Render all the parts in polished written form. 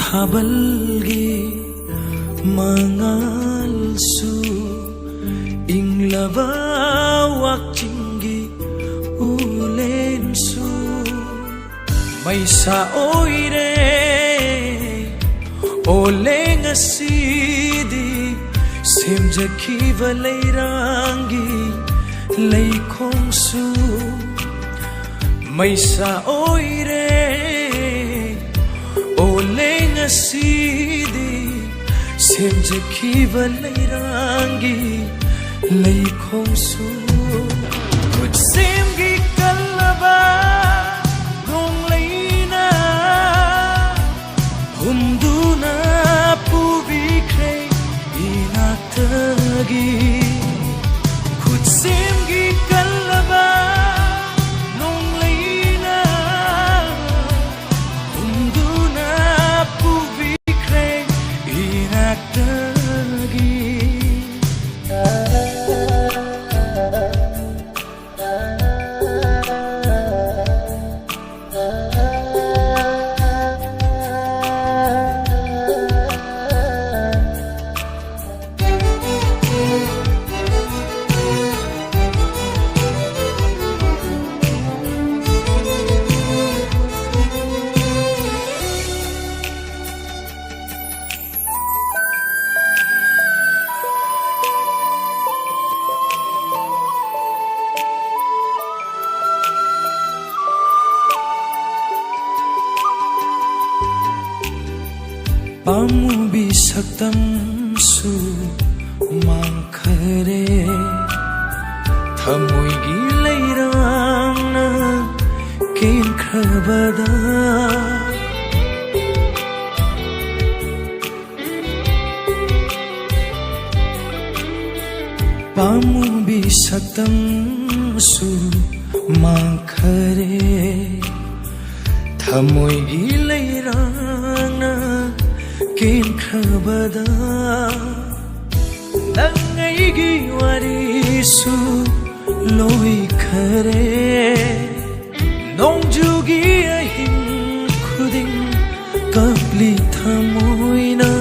Thabalgi mangalsu inglaba wakchingi ulensu maisa oire oleng asidi semjakhiva leirangi leikhongsu maisa oire oleng asidi semjakhiva leirangi leikhongsu semgi kalaba rong leina humduna pubikhre inaktagi semgi kalaba rong leina humduna pubikhre inaktagi Pamu bisaktam su mangkhare thamoigi leirangna kenkhabada Pamu bisaktam su mangkhare thamoigi leirangna kenkhabada nangaigi warisu loikhare nongjugi ahing khuding kapli thamoina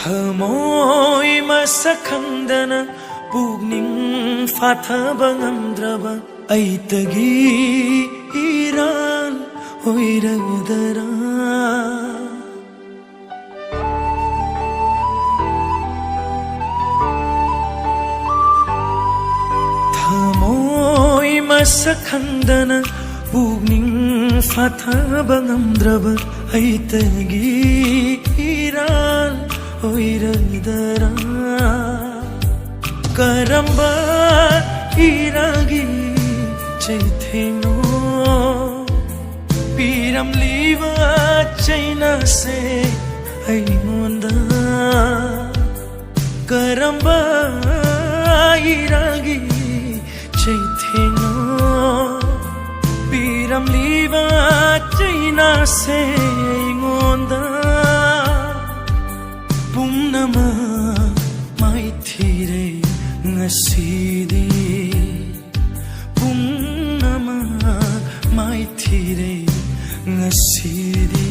Thamoy masakhandana pugning fathaba ngamdraba aitagi iran hoiradara Thamoy masakhandana pugning fathaba ngamdraba aitagi iran oiradara karamba iragi chaitheno piram liva chaina se aimonda karamba iragi chaitheno piram liva chaina se aimonda Pumnama maithire ngasidi Pumnama maithire ngasidi